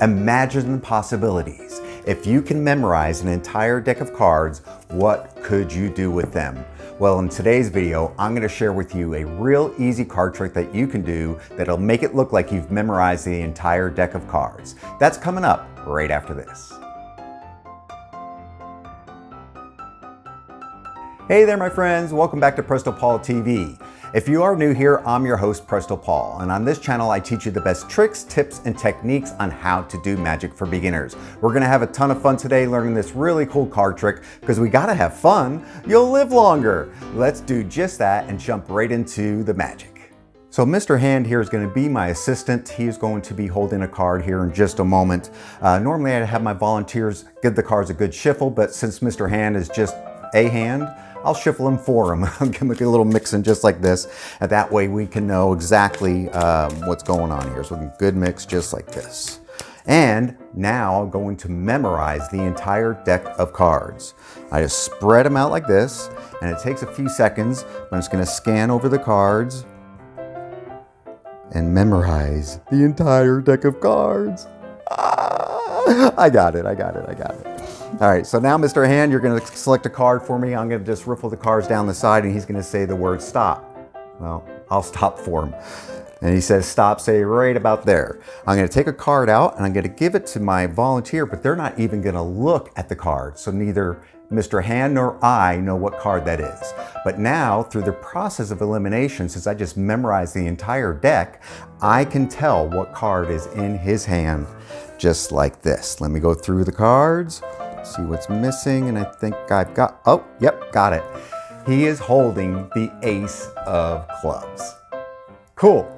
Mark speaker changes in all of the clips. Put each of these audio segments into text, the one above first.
Speaker 1: Imagine the possibilities. If you can memorize an entire deck of cards, what could you do with them? Well, in today's video, I'm going to share with you a real easy card trick that you can do that'll make it look like you've memorized the entire deck of cards. That's coming up right after this. Hey there, my friends. Welcome back to Presto TV. If you are new here, I'm your host, Presto Paul, and on this channel, I teach you the best tricks, tips, and techniques on how to do magic for beginners. We're gonna have a ton of fun today learning this really cool card trick because we gotta have fun. You'll live longer. Let's do just that and jump right into the magic. So Mr. Hand here is going to be my assistant. He is going to be holding a card here in just a moment. Normally I'd have my volunteers give the cards a good shuffle, but since Mr. Hand is just a hand, I'll shuffle them for him. I'll give him a little mixing just like this, and that way we can know exactly what's going on here. So a good mix just like this. And now I'm going to memorize the entire deck of cards. I just spread them out like this, and it takes a few seconds, but I'm just going to scan over the cards and memorize the entire deck of cards. I got it. All right, so now Mr. Hand, you're gonna select a card for me. I'm gonna just riffle the cards down the side and he's gonna say the word stop. Well, I'll stop for him. And he says stop, say right about there. I'm gonna take a card out and I'm gonna give it to my volunteer, but they're not even gonna look at the card. So neither Mr. Hand nor I know what card that is. But now, through the process of elimination, since I just memorized the entire deck, I can tell what card is in his hand, just like this. Let me go through the cards, see what's missing, and I think I've got, oh, yep, got it. He is holding the Ace of Clubs. Cool.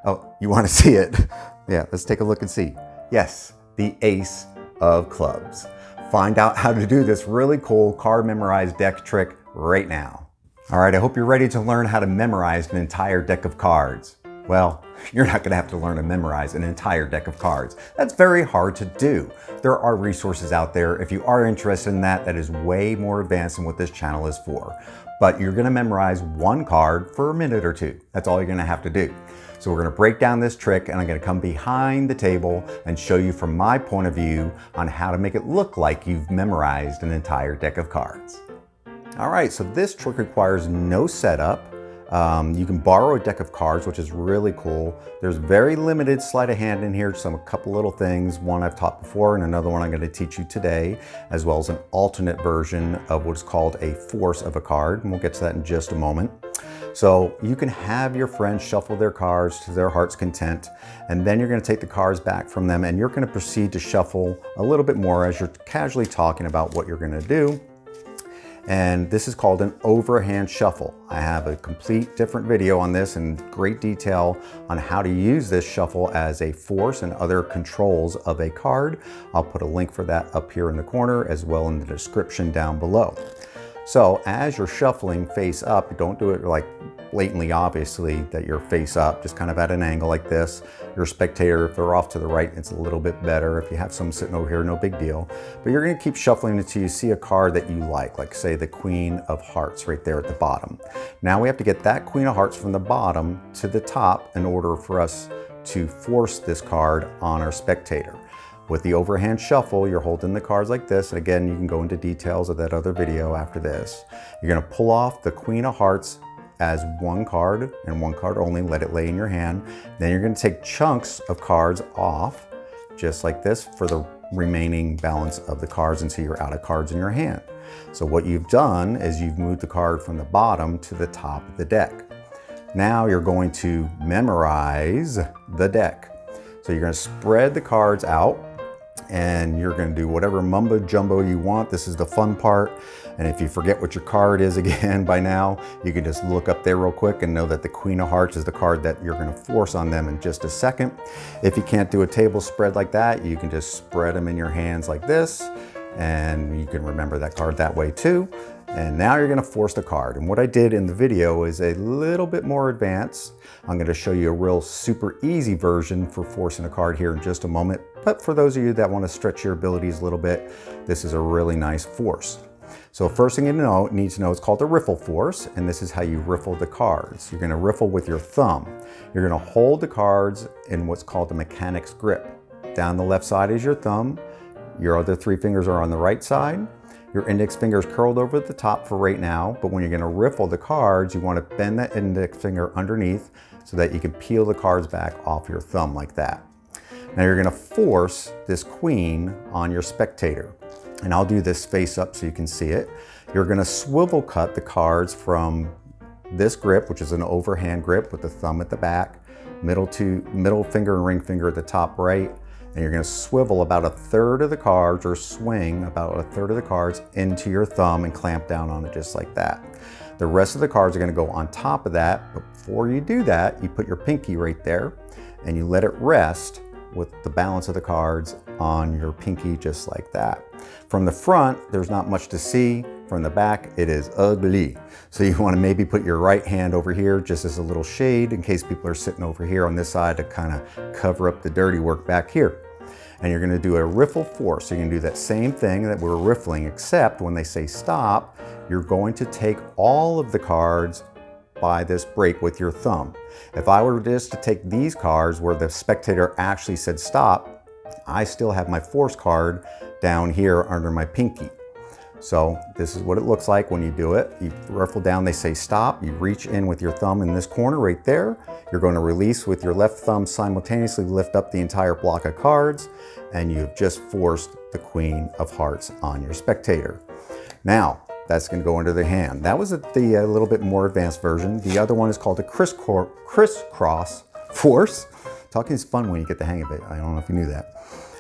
Speaker 1: Oh, you want to see it? Yeah, let's take a look and see. Yes, the Ace of Clubs. Find out how to do this really cool card memorized deck trick right now. All right, I hope you're ready to learn how to memorize an entire deck of cards. Well, you're not going to have to learn to memorize an entire deck of cards. That's very hard to do. There are resources out there. If you are interested in that, that is way more advanced than what this channel is for. But you're going to memorize one card for a minute or two. That's all you're going to have to do. So we're going to break down this trick and I'm going to come behind the table and show you from my point of view on how to make it look like you've memorized an entire deck of cards. All right, so this trick requires no setup. You can borrow a deck of cards, which is really cool. There's very limited sleight of hand in here, just a couple little things. One I've taught before and another one I'm going to teach you today, as well as an alternate version of what's called a force of a card. And we'll get to that in just a moment. So you can have your friends shuffle their cards to their heart's content, and then you're going to take the cards back from them and you're going to proceed to shuffle a little bit more as you're casually talking about what you're going to do. And this is called an overhand shuffle. I have a complete different video on this in great detail on how to use this shuffle as a force and other controls of a card. I'll put a link for that up here in the corner as well in the description down below. So as you're shuffling face up, don't do it like blatantly obviously that you're face up, just kind of at an angle like this. Your spectator, if they're off to the right, it's a little bit better. If you have some sitting over here, no big deal. But you're gonna keep shuffling until you see a card that you like say the Queen of Hearts right there at the bottom. Now we have to get that Queen of Hearts from the bottom to the top in order for us to force this card on our spectator. With the overhand shuffle, you're holding the cards like this. And again, you can go into details of that other video after this. You're gonna pull off the Queen of Hearts as one card and one card only, let it lay in your hand. Then you're gonna take chunks of cards off, just like this, for the remaining balance of the cards until you're out of cards in your hand. So what you've done is you've moved the card from the bottom to the top of the deck. Now you're going to memorize the deck. So you're gonna spread the cards out and you're going to do whatever mumbo jumbo you want. This is the fun part. And if you forget what your card is again by now, you can just look up there real quick and know that the Queen of Hearts is the card that you're going to force on them in just a second. If you can't do a table spread like that, you can just spread them in your hands like this, and you can remember that card that way too. And now you're going to force the card. And what I did in the video is a little bit more advanced. I'm going to show you a real super easy version for forcing a card here in just a moment. But for those of you that want to stretch your abilities a little bit, this is a really nice force. So first thing you need to know, it's called the riffle force, and this is how you riffle the cards. You're going to riffle with your thumb. You're going to hold the cards in what's called the mechanic's grip. down the left side is your thumb. Your other 3 fingers are on the right side. Your index finger is curled over the top for right now, but when you're gonna riffle the cards, you wanna bend that index finger underneath so that you can peel the cards back off your thumb like that. Now you're gonna force this queen on your spectator. And I'll do this face up so you can see it. You're gonna swivel cut the cards from this grip, which is an overhand grip with the thumb at the back, middle finger and ring finger at the top right, and you're gonna swivel about 1/3 of the cards, or swing about 1/3 of the cards into your thumb and clamp down on it just like that. The rest of the cards are gonna go on top of that, but before you do that, you put your pinky right there and you let it rest with the balance of the cards on your pinky just like that. From the front, there's not much to see. From the back, it is ugly. So you want to maybe put your right hand over here just as a little shade in case people are sitting over here on this side to kind of cover up the dirty work back here. And you're going to do a riffle force. So you can do that same thing that we're riffling, except when they say stop, you're going to take all of the cards by this break with your thumb. If I were just to take these cards where the spectator actually said stop, I still have my force card down here under my pinky. So this is what it looks like when you do it. You riffle down, they say stop, you reach in with your thumb in this corner right there. You're going to release with your left thumb, simultaneously lift up the entire block of cards, and you've just forced the Queen of Hearts on your spectator. Now, that's going to go under the hand. That was the little bit more advanced version. The other one is called the crisscross force. Talking is fun when you get the hang of it. I don't know if you knew that.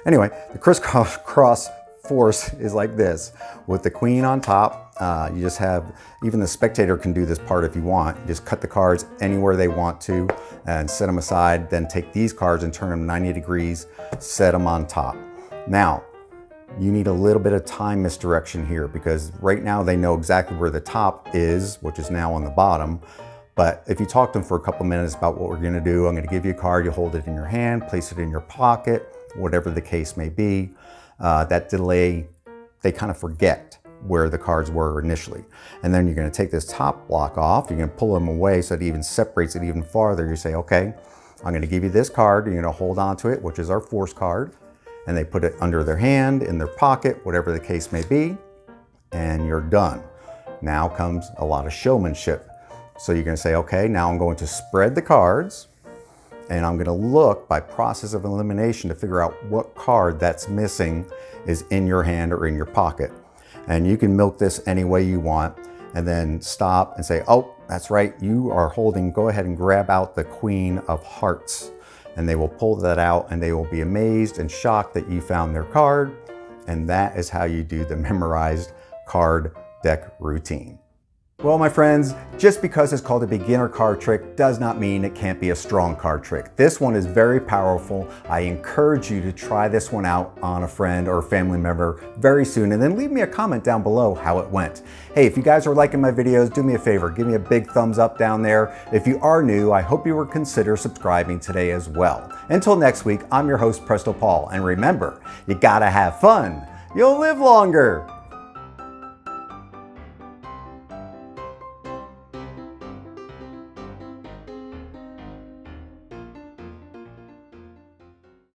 Speaker 1: Anyway, the crisscross force is like this. With the queen on top, you just have, even the spectator can do this part if you want. You just cut the cards anywhere they want to and set them aside. Then take these cards and turn them 90 degrees, set them on top. Now, you need a little bit of time misdirection here because right now they know exactly where the top is, which is now on the bottom. But if you talk to them for a couple minutes about what we're gonna do, I'm gonna give you a card, you hold it in your hand, place it in your pocket, whatever the case may be. That delay, they kind of forget where the cards were initially. And then you're gonna take this top block off, you're gonna pull them away so it even separates it even farther. You say, okay, I'm gonna give you this card, you're gonna hold on to it, which is our force card. And they put it under their hand, in their pocket, whatever the case may be, and you're done. Now comes a lot of showmanship. So you're gonna say, okay, now I'm going to spread the cards, and I'm gonna look by process of elimination to figure out what card that's missing is in your hand or in your pocket. And you can milk this any way you want, and then stop and say, oh, that's right, you are holding, go ahead and grab out the Queen of Hearts. And they will pull that out and they will be amazed and shocked that you found their card. And that is how you do the memorized card deck routine. Well, my friends, just because it's called a beginner card trick does not mean it can't be a strong card trick. This one is very powerful. I encourage you to try this one out on a friend or a family member very soon, and then leave me a comment down below how it went. Hey, if you guys are liking my videos, do me a favor, give me a big thumbs up down there. If you are new, I hope you will consider subscribing today as well. Until next week, I'm your host, Presto Paul, and remember, you gotta have fun. You'll live longer.